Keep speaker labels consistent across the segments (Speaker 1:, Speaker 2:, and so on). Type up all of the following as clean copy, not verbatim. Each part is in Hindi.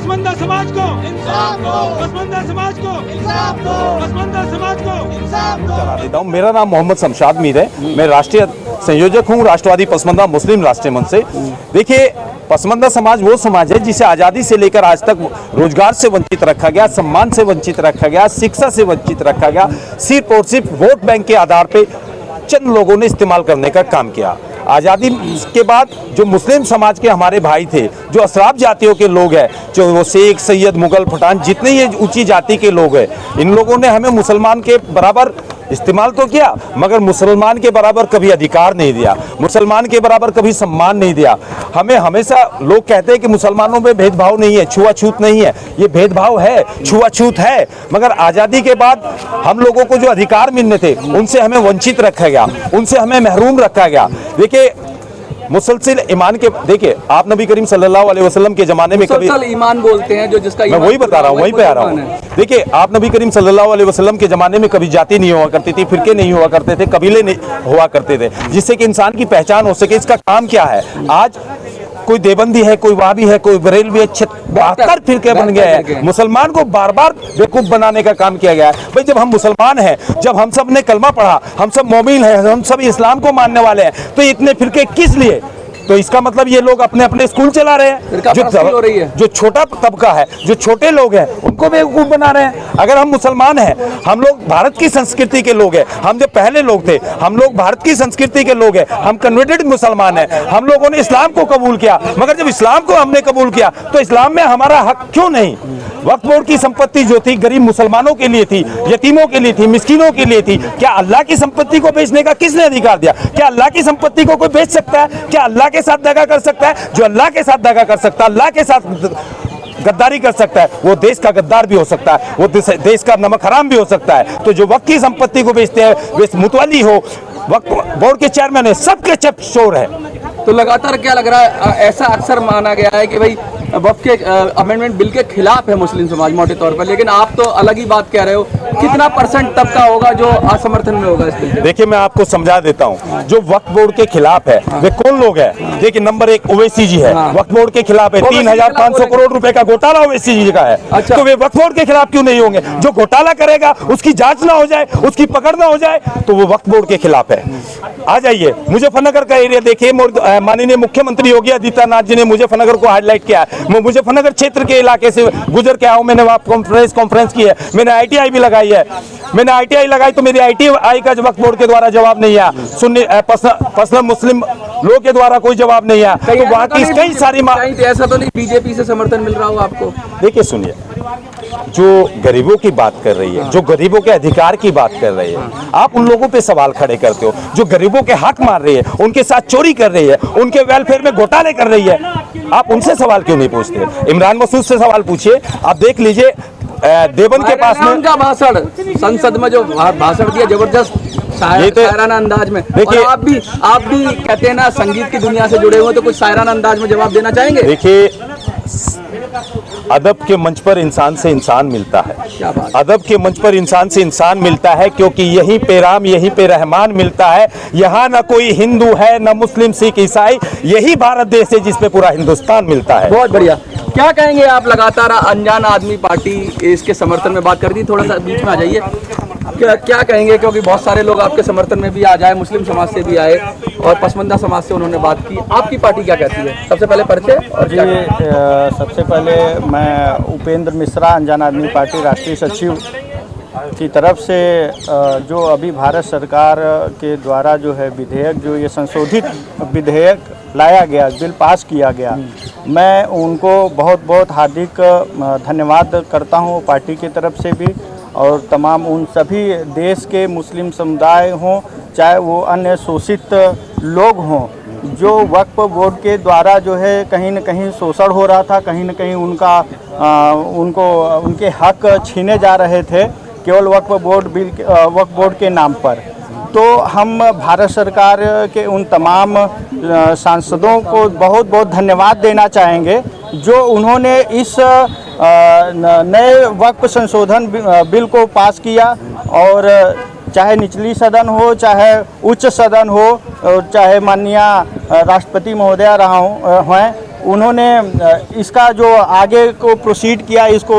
Speaker 1: पसमानदा समाज को इंसाफ दो, पसमानदा समाज को इंसाफ दो, पसमानदा समाज को इंसाफ दो।
Speaker 2: चला देता हूँ। मेरा नाम मोहम्मद शमशाद मीर है। मैं राष्ट्रीय संयोजक हूँ राष्ट्रवादी पसमानदा मुस्लिम राष्ट्रीय मंच से। देखिए, पसमानदा समाज वो समाज है जिसे आज़ादी से लेकर आज तक रोजगार से वंचित रखा गया, सम्मान से वंचित रखा गया, शिक्षा से वंचित रखा गया। सिर्फ और सिर्फ वोट बैंक के आधार पे चंद लोगों ने इस्तेमाल करने का काम किया। आज़ादी के बाद जो मुस्लिम समाज के हमारे भाई थे, जो अशराफ जातियों के लोग हैं, जो वो शेख, सैयद, मुगल, पठान, जितने ये ऊंची जाति के लोग हैं, इन लोगों ने हमें मुसलमान के बराबर इस्तेमाल तो किया, मगर मुसलमान के बराबर कभी अधिकार नहीं दिया, मुसलमान के बराबर कभी सम्मान नहीं दिया। हमें हमेशा लोग कहते हैं कि मुसलमानों में भेदभाव नहीं है, छुआछूत नहीं है। ये भेदभाव है, छुआछूत है, मगर आज़ादी के बाद हम लोगों को जो अधिकार मिलने थे उनसे हमें वंचित रखा गया, उनसे हमें महरूम रखा गया। देखिए, मुसलसल ईमान के, देखिए आप नबी करीम सल्लल्लाहु अलैहि वसल्लम के ज़माने में कभी
Speaker 3: ईमान बोलते हैं जो जिसका
Speaker 2: मैं वही बता रहा हूँ, वहीं पे आ रहा हूँ। देखिए, आप नबी करीम सल्लल्लाहु अलैहि वसल्लम के ज़माने में कभी जाति नहीं हुआ करती थी, फिरके नहीं हुआ करते थे, कबीले नहीं हुआ करते थे, जिससे कि इंसान की पहचान हो सके। इसका काम क्या है? आज कोई देवबंदी है, कोई वाबी है, कोई बरेलवी है, 72 फिरके बन गए हैं। मुसलमान को बार बार बेवकूफ बनाने का काम किया गया है। भाई, जब हम मुसलमान हैं, जब हम सब ने कलमा पढ़ा, हम सब मोमिन हैं, हम सब इस्लाम को मानने वाले हैं, तो इतने फिरके किस लिए? तो इसका मतलब ये लोग अपने अपने स्कूल चला रहे हैं। जो छोटा तबका है, जो छोटे लोग हैं, उनको बेवकूफ बना रहे हैं। अगर हम मुसलमान हैं, हम लोग भारत की संस्कृति के लोग हैं, हम जो पहले लोग थे, हम लोग भारत की संस्कृति के लोग हैं, हम कन्वर्टेड मुसलमान हैं, हम लोगों ने इस्लाम को कबूल किया। मगर जब इस्लाम को हमने कबूल किया तो इस्लाम में हमारा हक क्यों नहीं? वक्फ बोर्ड की संपत्ति जो थी गरीब मुसलमानों के लिए थी, यतीमों के लिए थी, मिस्किनों के लिए थी। क्या अल्लाह की संपत्ति को बेचने का किसने अधिकार दिया? क्या अल्लाह की संपत्ति को कोई बेच सकता है? क्या अल्लाह के साथ दगा कर सकता है? जो अल्लाह के साथ दगा कर सकता है, अल्लाह के साथ गद्दारी कर सकता है, वो देश का गद्दार भी हो सकता है, वो देश का नमक हराम भी हो सकता है। तो जो वक्फ की संपत्ति को बेचते हैं, वे मुतवल्ली हो, वक्फ बोर्ड के चेयरमैन है, सबके चप शोर है।
Speaker 3: तो लगातार क्या लग रहा है, ऐसा अक्सर माना गया है कि भाई वक्फ के अमेंडमेंट बिल के खिलाफ है मुस्लिम समाज मोटे तौर पर, लेकिन आप तो अलग ही बात कह रहे हो। कितना % तबका होगा जो असमर्थन में होगा इस बिल के?
Speaker 2: देखिए, मैं आपको समझा देता हूँ। जो वक्फ बोर्ड के खिलाफ है वे कौन लोग हैं? देखिए, नंबर 1 ओवैसी जी है, वक्फ बोर्ड के खिलाफ है। 3500 करोड़ रुपए का घोटाला ओवैसी जी का है।
Speaker 3: अच्छा।
Speaker 2: तो वे वक्फ बोर्ड के खिलाफ क्यों नहीं होंगे? जो घोटाला करेगा उसकी जांच ना हो जाए, उसकी पकड़ ना हो जाए, तो वो वक्फ बोर्ड के खिलाफ है। आ जाइए मुजफ्फरनगर का एरिया देखिए। माननीय मुख्यमंत्री योगी आदित्यनाथ जी ने मुजफ्फरनगर को हाईलाइट किया है। मैं मुजफ्फरनगर क्षेत्र के इलाके से गुजर के आया हूं। मैंने वहां कॉन्फ्रेंस की है, मैंने ITI भी लगाई है। मैंने ITI लगाई तो मेरी ITI का वक्फ बोर्ड के द्वारा जवाब नहीं आया, सुन्नी पर्सनल मुस्लिम लोग के द्वारा कोई जवाब नहीं आया। तो बाकी कई सारी
Speaker 3: ऐसा तो नहीं बीजेपी से समर्थन मिल रहा हो आपको?
Speaker 2: देखिए, सुनिए, जो गरीबों की बात कर रही है, जो गरीबों के अधिकार की बात कर रही है, आप उन लोगों पे सवाल खड़े करते हो। जो गरीबों के हक मार रही है, उनके साथ चोरी कर रही है, उनके वेलफेयर में घोटाले कर रही है, आप उनसे सवाल क्यों नहीं पूछते? इमरान मसूद से सवाल पूछिए। आप देख लीजिए, देवबंद के पास में
Speaker 3: उनका भाषण संसद में जो भाषण दिया, जबरदस्त शायराना अंदाज में। देखिए, आप भी कहते हैं ना संगीत की दुनिया से जुड़े हुए, तो कुछ शायराना अंदाज में जवाब देना चाहेंगे?
Speaker 2: देखिए, अदब के मंच पर इंसान से इंसान मिलता है। अदब के मंच पर इंसान से इंसान मिलता है, क्योंकि यहीं पे राम, यहीं पे रहमान मिलता है। यहाँ न कोई हिंदू है, न मुस्लिम, सिख, ईसाई, यही भारत देश है जिसपे पूरा हिंदुस्तान मिलता है।
Speaker 3: बहुत बढ़िया। क्या कहेंगे आप? लगातार अनजान आदमी पार्टी इसके समर्थन में बात कर दी, थोड़ा सा बीच में आ जाइए। क्या कहेंगे, क्योंकि बहुत सारे लोग आपके समर्थन में भी आ जाए, मुस्लिम समाज से भी आए और पसमानदा समाज से उन्होंने बात की। आपकी पार्टी क्या कहती है? सबसे पहले परिचय। और
Speaker 4: जी, सबसे पहले मैं उपेंद्र मिश्रा, अनजान आदमी पार्टी राष्ट्रीय सचिव की तरफ से जो अभी भारत सरकार के द्वारा जो है विधेयक, जो ये संशोधित विधेयक लाया गया, बिल पास किया गया, मैं उनको बहुत बहुत हार्दिक धन्यवाद करता हूँ पार्टी की तरफ से भी, और तमाम उन सभी देश के मुस्लिम समुदाय हों, चाहे वो अन्य शोषित लोग हों, जो वक्फ बोर्ड के द्वारा जो है कहीं न कहीं शोषण हो रहा था, कहीं न कहीं उनके हक छीने जा रहे थे केवल वक्फ बोर्ड के नाम पर। तो हम भारत सरकार के उन तमाम सांसदों को बहुत बहुत धन्यवाद देना चाहेंगे जो उन्होंने इस नए वक्फ संशोधन बिल को पास किया, और चाहे निचली सदन हो, चाहे उच्च सदन हो, चाहे माननीय राष्ट्रपति महोदया रहा हैं, उन्होंने इसका जो आगे को प्रोसीड किया, इसको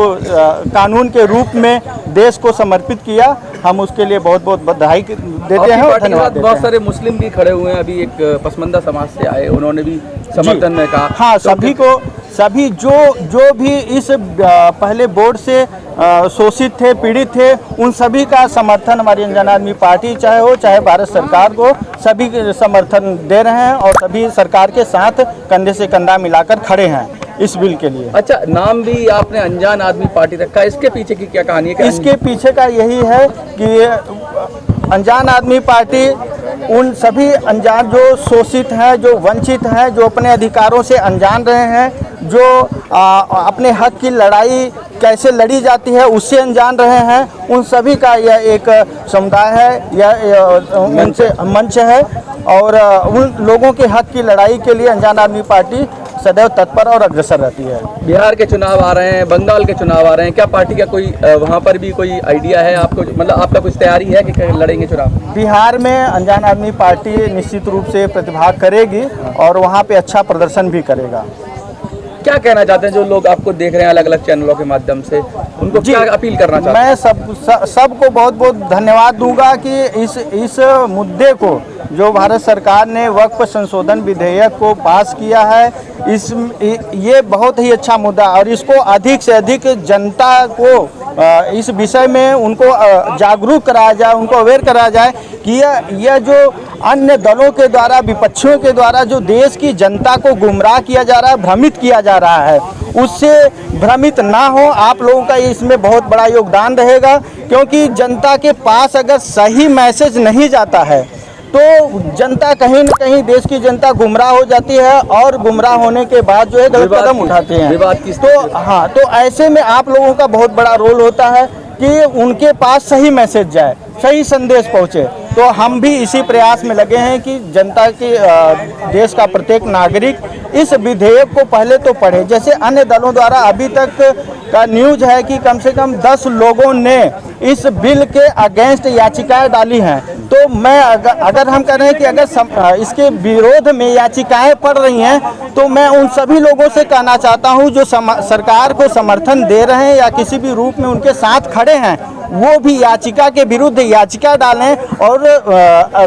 Speaker 4: कानून के रूप में देश को समर्पित किया, हम उसके लिए बहुत बहुत बधाई देते हैं और धन्यवाद देते
Speaker 3: बहुत
Speaker 4: हैं।
Speaker 3: सारे मुस्लिम भी खड़े हुए हैं, अभी एक पसमानदा समाज से आए, उन्होंने भी समर्थन में कहा।
Speaker 4: हाँ,
Speaker 3: तो
Speaker 4: सभी जो भी इस पहले बोर्ड से शोषित थे, पीड़ित थे, उन सभी का समर्थन हमारी अनजान आदमी पार्टी चाहे भारत सरकार को, सभी समर्थन दे रहे हैं और सभी सरकार के साथ कंधे से कंधा मिलाकर खड़े हैं इस बिल के लिए।
Speaker 3: अच्छा, नाम भी आपने अनजान आदमी पार्टी रखा है, इसके पीछे की क्या कहानी है?
Speaker 4: इसके पीछे का यही है कि अनजान आदमी पार्टी उन सभी अनजान जो शोषित हैं, जो वंचित हैं, जो अपने अधिकारों से अनजान रहे हैं, जो अपने हक की लड़ाई कैसे लड़ी जाती है उससे अनजान रहे हैं, उन सभी का यह एक समुदाय है, यह मंच है और उन लोगों के हक की लड़ाई के लिए अनजान आदमी पार्टी सदैव तत्पर और अग्रसर रहती है।
Speaker 3: बिहार के चुनाव आ रहे हैं, बंगाल के चुनाव आ रहे हैं, क्या पार्टी का कोई वहाँ पर भी कोई आइडिया है आपको, मतलब आपका कुछ तैयारी है कि लड़ेंगे चुनाव?
Speaker 4: बिहार में अनजान आदमी पार्टी निश्चित रूप से प्रतिभाग करेगी और वहाँ पे अच्छा प्रदर्शन भी करेगा।
Speaker 3: क्या कहना चाहते हैं जो लोग आपको देख रहे हैं अलग अलग चैनलों के माध्यम से, उनको क्या अपील करना चाहते हैं?
Speaker 4: मैं सबको बहुत बहुत धन्यवाद दूंगा कि इस मुद्दे को, जो भारत सरकार ने वक्फ संशोधन विधेयक को पास किया है, ये बहुत ही अच्छा मुद्दा और इसको अधिक से अधिक जनता को इस विषय में उनको जागरूक कराया जाए, उनको अवेयर कराया जाए कि यह जो अन्य दलों के द्वारा, विपक्षियों के द्वारा जो देश की जनता को गुमराह किया जा रहा है, भ्रमित किया जा रहा है, उससे भ्रमित ना हो। आप लोगों का इसमें बहुत बड़ा योगदान रहेगा, क्योंकि जनता के पास अगर सही मैसेज नहीं जाता है तो जनता कहीं न कहीं, देश की जनता गुमराह हो जाती है और गुमराह होने के बाद जो है गलत कदम उठाते हैं। तो ऐसे में आप लोगों का बहुत बड़ा रोल होता है कि उनके पास सही मैसेज जाए, सही संदेश पहुंचे। तो हम भी इसी प्रयास में लगे हैं कि जनता के, देश का प्रत्येक नागरिक इस विधेयक को पहले तो पढ़े। जैसे अन्य दलों द्वारा अभी तक का न्यूज है कि कम से कम 10 लोगों ने इस बिल के अगेंस्ट याचिकाएं डाली हैं। तो मैं अगर हम कह रहे हैं कि अगर इसके विरोध में याचिकाएं पड़ रही हैं, तो मैं उन सभी लोगों से कहना चाहता हूं जो सरकार को समर्थन दे रहे हैं या किसी भी रूप में उनके साथ खड़े हैं, वो भी याचिका के विरुद्ध याचिका डालें और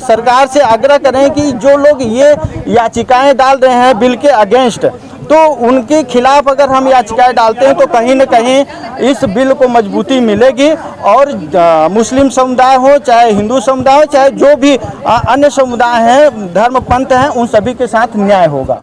Speaker 4: सरकार से आग्रह करें कि जो लोग ये याचिकाएं डाल रहे हैं बिल के अगेंस्ट, तो उनके खिलाफ अगर हम याचिकाएं डालते हैं तो कहीं न कहीं इस बिल को मजबूती मिलेगी और मुस्लिम समुदाय हो, चाहे हिंदू समुदाय हो, चाहे जो भी अन्य समुदाय हैं, धर्म पंथ हैं, उन सभी के साथ न्याय होगा।